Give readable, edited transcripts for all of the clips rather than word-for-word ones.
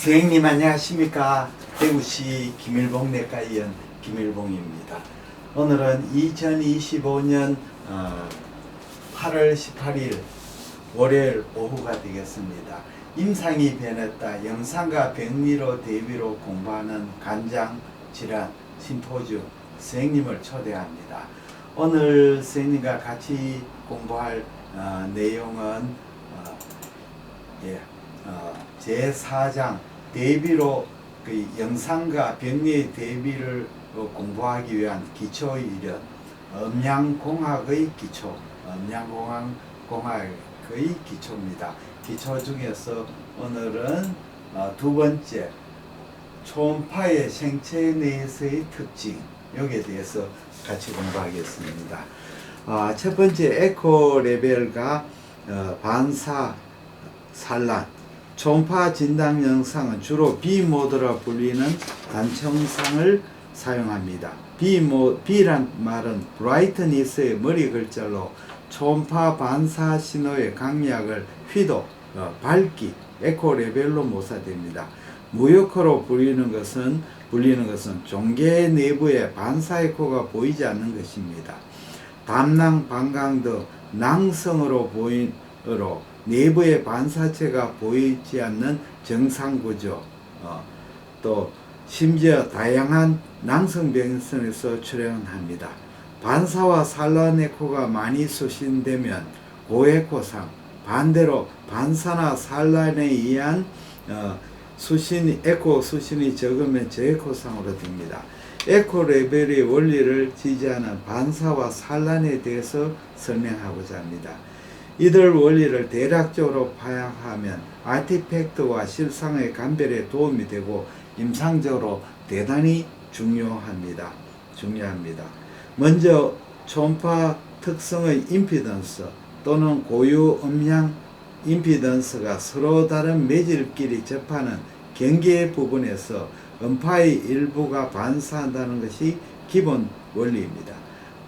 선생님 안녕하십니까. 대구시 김일봉 내과의원 김일봉입니다. 오늘은 2025년 8월 18일 월요일 오후가 되겠습니다. 임상이 변했다. 영상과 병리로 대비로 공부하는 간장 질환 심포지움 선생님을 초대합니다. 오늘 선생님과 같이 공부할 내용은 제4장 대비로 그 영상과 병리의 대비를 공부하기 위한 기초이론 음양공학의 기초, 음양공학의 기초입니다. 기초 중에서 오늘은 두 번째 초음파의 생체 내에서의 특징 여기에 대해서 같이 공부하겠습니다. 첫 번째 에코 레벨과 반사 산란 초음파 진단 영상은 주로 B모드라 불리는 단청상을 사용합니다. B란 말은 브라이트니스의 머리 글자로 초음파 반사 신호의 강약을 휘도, 밝기, 에코 레벨로 모사됩니다. 무에코로 불리는 것은 종괴 내부에 반사 에코가 보이지 않는 것입니다. 담낭, 방광 등 낭성으로 내부의 반사체가 보이지 않는 정상구조, 또 심지어 다양한 낭성병선에서 출현합니다. 반사와 산란 에코가 많이 수신되면 고에코상, 반대로 반사나 산란에 의한 에코 수신이 적으면 저에코상으로 됩니다. 에코 레벨의 원리를 지지하는 반사와 산란에 대해서 설명하고자 합니다. 이들 원리를 대략적으로 파악하면 아티팩트와 실상의 감별에 도움이 되고 임상적으로 대단히 중요합니다. 먼저 초음파 특성의 임피던스 또는 고유 음량 임피던스가 서로 다른 매질끼리 접하는 경계 부분에서 음파의 일부가 반사한다는 것이 기본 원리입니다.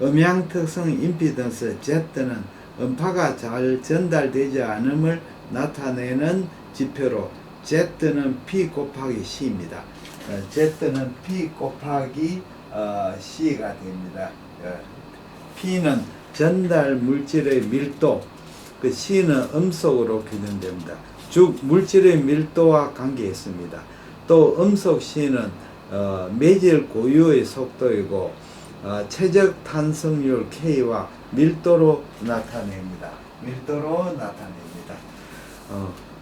음양 특성 임피던스 Z는 음파가 잘 전달되지 않음을 나타내는 지표로 Z는 P 곱하기 C입니다. Z는 P 곱하기 C가 됩니다. P는 전달 물질의 밀도, C는 음속으로 규정됩니다. 즉 물질의 밀도와 관계있습니다. 또 음속 C는 매질 고유의 속도이고 최적 탄성률 K와 밀도로 나타냅니다.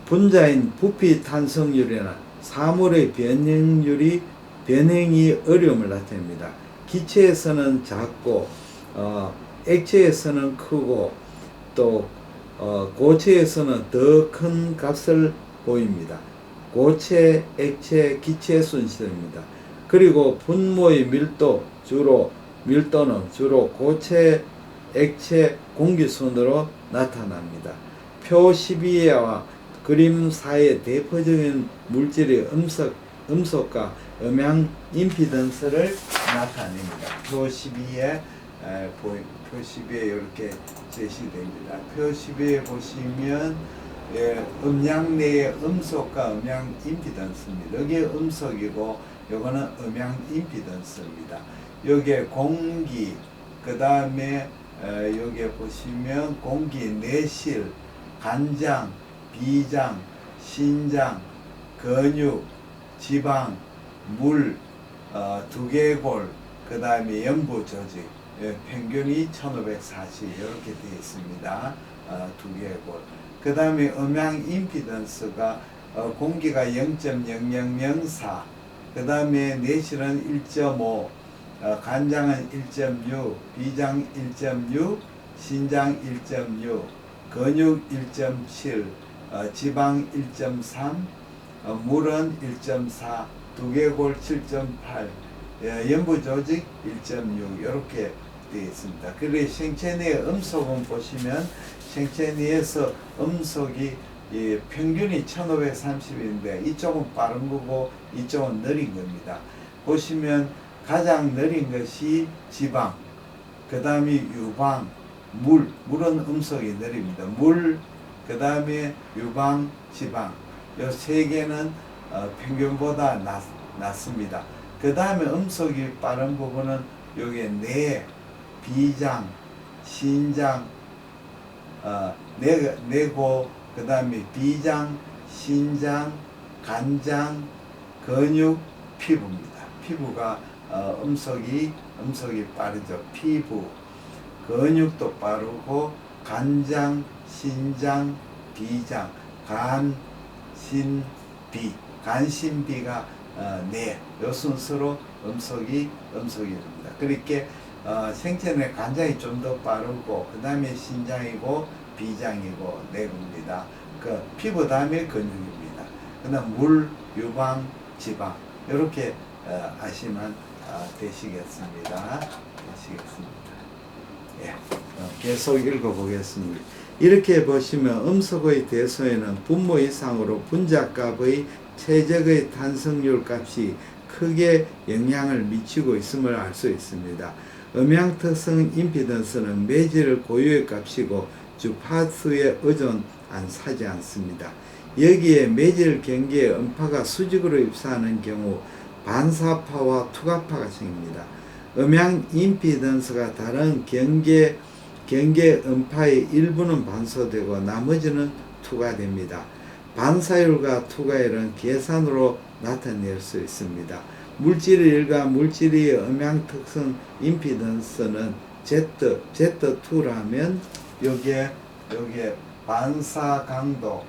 분자인 부피 탄성률에는 사물의 변행이 어려움을 나타냅니다. 기체에서는 작고 액체에서는 크고 또 고체에서는 더 큰 값을 보입니다. 고체, 액체, 기체 순서입니다. 그리고 분모의 밀도는 주로 고체, 액체, 공기순으로 나타납니다. 표 12와 그림 사이의 대표적인 물질의 음속과 음양 임피던스를 나타냅니다. 표 12에 이렇게 제시됩니다. 표 12에 보시면 음양 내의 음속과 음양 임피던스입니다. 여기에 음속이고 요거는 음양 임피던스입니다. 여기에 공기, 그 다음에 여기에 보시면 공기, 내실, 간장, 비장, 신장, 근육, 지방, 물, 두개골, 그 다음에 연부 조직, 평균이 1540 이렇게 되어 있습니다. 두개골. 그 다음에 음양 임피던스가 공기가 0.0004, 그 다음에 내실은 1.5, 간장은 1.6, 비장 1.6, 신장 1.6, 근육 1.7, 지방 1.3, 물은 1.4, 두개골 7.8, 연부조직 1.6 이렇게 되어 있습니다. 그리고 생체 내 음속은 보시면 생체 내에서 음속이 평균이 1530인데 이쪽은 빠른 거고 이쪽은 느린 겁니다. 보시면 가장 느린 것이 지방, 그 다음에 유방, 물은 음속이 느립니다. 그 다음에 유방, 지방 이 세 개는 평균보다 낮습니다. 그 다음에 음속이 빠른 부분은 여기에 뇌, 비장, 신장, 뇌고, 그 다음에 비장, 신장, 간장, 근육, 피부입니다. 피부가 음속이 빠르죠. 피부, 근육도 빠르고, 간장, 신장, 비장, 간, 신, 비. 간신비가 뇌, 요 순서로 음속이 됩니다. 그러니까 생체 내 간장이 좀 더 빠르고, 그 다음에 신장이고, 비장이고, 뇌입니다. 그 피부 다음에 근육입니다. 그다음 물, 유방, 지방 이렇게 아시면 되시겠습니다. 예, 계속 읽어보겠습니다. 이렇게 보시면 음속의 대소에는 분모 이상으로 분자값의 최적의 탄성률 값이 크게 영향을 미치고 있음을 알 수 있습니다. 음향특성 임피던스는 매질 고유의 값이고 주파수에 의존 안 사지 않습니다. 여기에 매질 경계의 음파가 수직으로 입사하는 경우 반사파와 투과파가 생깁니다. 음향 임피던스가 다른 경계 음파의 일부는 반소되고 나머지는 투과됩니다. 반사율과 투과율은 계산으로 나타낼 수 있습니다. 물질 1과 물질 2의 음향 특성 임피던스는 Z2라면 여기에 반사 강도,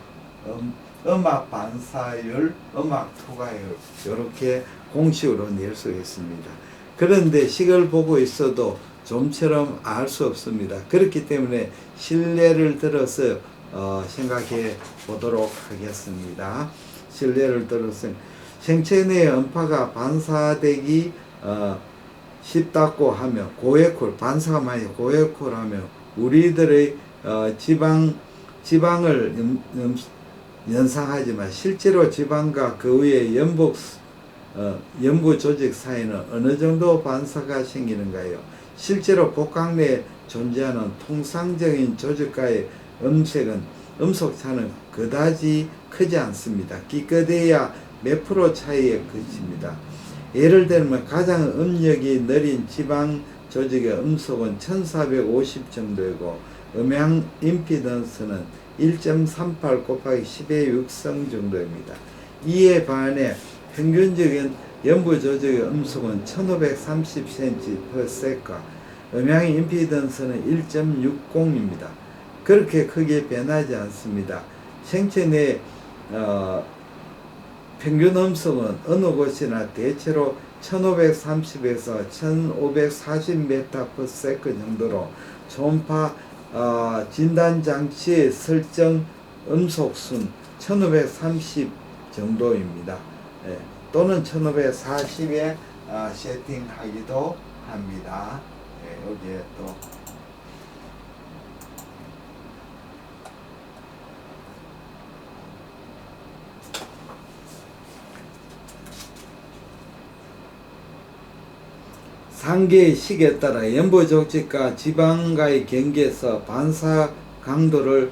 음악 반사율, 음악 투과율 이렇게 공식으로 낼 수 있습니다. 그런데 식을 보고 있어도 좀처럼 알 수 없습니다. 그렇기 때문에 실례를 들어서 생각해 보도록 하겠습니다. 실례를 들어서 생체 내의 음파가 반사되기 쉽다고 하면 고에콜, 반사가 많이 고에콜 하면 우리들의 지방을 연상하지만 실제로 지방과 그 위에 연부 조직 사이는 어느 정도 반사가 생기는가요? 실제로 복강 내에 존재하는 통상적인 조직과의 음속차는 그다지 크지 않습니다. 기껏해야 몇 프로 차이에 그칩니다. 예를 들면 가장 음력이 느린 지방 조직의 음속은 1450 정도이고 음향 임피던스는 1.38 곱하기 10의 6성 정도입니다. 이에 반해 평균적인 연부 조직의 음속은 1530cm/s, 음향 임피던스는 1.60입니다. 그렇게 크게 변하지 않습니다. 생체 내 평균 음속은 어느 곳이나 대체로 1530에서 1540m/s 정도로 초음파 진단장치의 설정 음속순 1530 정도입니다. 예, 또는 1540에 세팅하기도 합니다. 예, 여기에 또 상계의 식에 따라 연부조직과 지방과의 경계에서 반사 강도를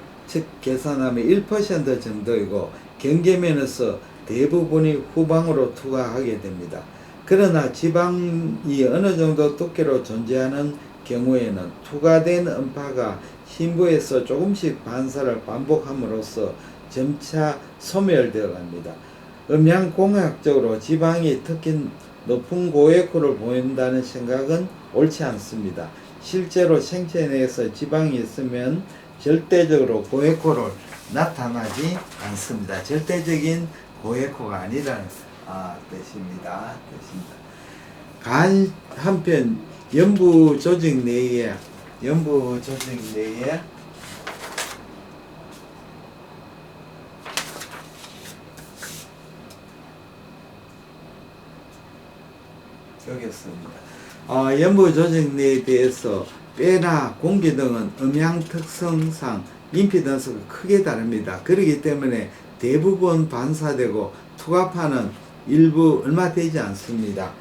계산하면 1% 정도이고 경계면에서 대부분이 후방으로 투과하게 됩니다. 그러나 지방이 어느 정도 두께로 존재하는 경우에는 투과된 음파가 심부에서 조금씩 반사를 반복함으로써 점차 소멸되어 갑니다. 음향공학적으로 지방이 특히 높은 고에코를 보인다는 생각은 옳지 않습니다. 실제로 생체 내에서 지방이 있으면 절대적으로 고에코를 나타나지 않습니다. 절대적인 고에코가 아니라는 뜻입니다. 간 한편 연부 조직 내에 여기 있습니다. 연부 조직 내에 대해서 뼈나 공기 등은 음향 특성상 임피던스가 크게 다릅니다. 그렇기 때문에 대부분 반사되고 투과파는 일부 얼마 되지 않습니다.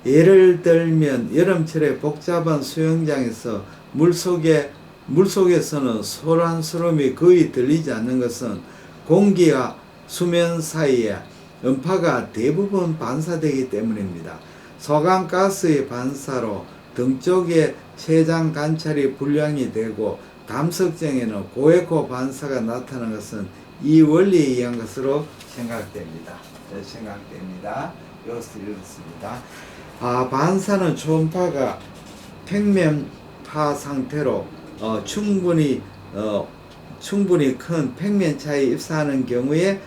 예를 들면 여름철에 복잡한 수영장에서 물속에서는 소란스러움이 거의 들리지 않는 것은 공기와 수면 사이에 음파가 대부분 반사되기 때문입니다. 소강가스의 반사로 등 쪽에 췌장 관찰이 불량이 되고 담석정에는 고에코 반사가 나타나는 것은 이 원리에 의한 것으로 생각됩니다. 여기서 이렇습니다. 반사는 초음파가 평면파 상태로 충분히 큰 평면 차에 입사하는 경우에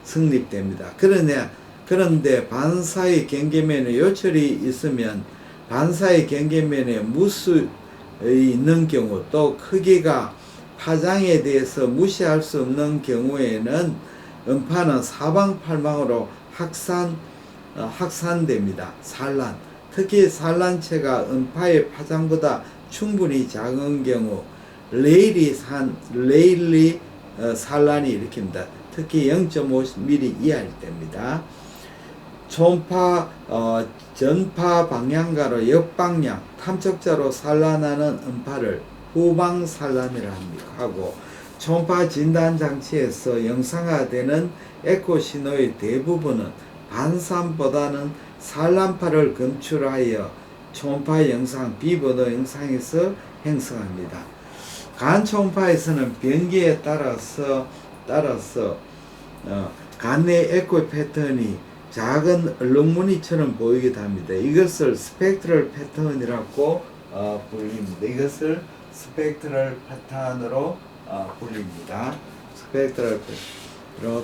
성립됩니다. 그런데 반사의 경계면에 요철이 있으면 반사의 경계면에 무수히 있는 경우 또 크기가 파장에 대해서 무시할 수 없는 경우에는 음파는 사방팔방으로 확산됩니다. 산란, 특히 산란체가 음파의 파장보다 충분히 작은 경우 레일리 산란이 일으킵니다. 특히 0.5mm 이하일 때입니다. 초음파 전파 방향가로 역방향 탐척자로 산란하는 음파를 후방 산란이라 하고, 초음파 진단 장치에서 영상화되는 에코 신호의 대부분은 반산보다는 산란파를 검출하여 초음파 영상, 비보도 영상에서 형성합니다. 간 초음파에서는 변기에 따라서 간 내 에코 패턴이 작은 얼룩무늬처럼 보이기도 합니다. 이것을 스펙트럴 패턴이라고 불립니다. 이것을 스펙트럴 패턴으로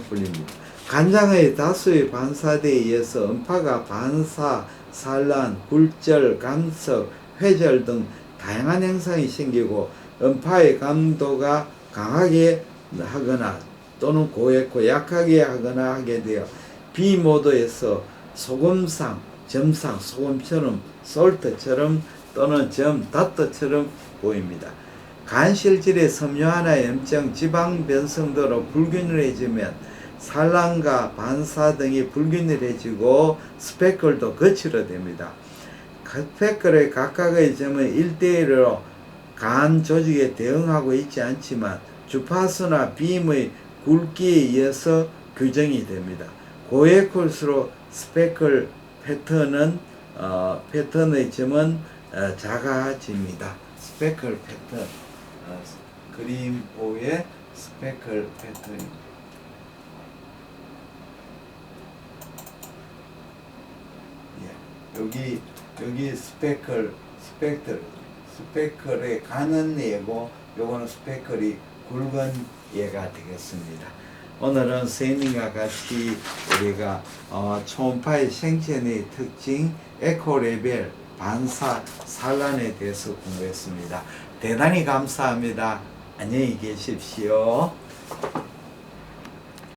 불립니다. 간장의 다수의 반사대에 의해서 음파가 반사, 산란, 굴절, 감석, 회절 등 다양한 현상이 생기고, 음파의 강도가 강하게 하거나 또는 고했고 약하게 하거나 하게 되어 B모드에서 소금상, 점상, 소금처럼, 솔트처럼 또는 다트처럼 보입니다. 간실질의 섬유화나 염증, 지방 변성 등으로 불균일해지면 산란과 반사 등이 불균일해지고 스페클도 거칠어집니다. 스페클의 각각의 점은 1대1로 간 조직에 대응하고 있지 않지만 주파수나 빔의 굵기에 의해서 규정이 됩니다. 고에콜수록 스페클 패턴의 점은 작아집니다. 스페클 패턴, 그림 5의 스페클 패턴입니다. 여기 스페클의 가는 얘고, 요거는 스페클이 굵은 얘가 되겠습니다. 오늘은 선생님과 같이 우리가 초음파의 생체의 특징, 에코 레벨, 반사, 산란에 대해서 공부했습니다. 대단히 감사합니다. 안녕히 계십시오.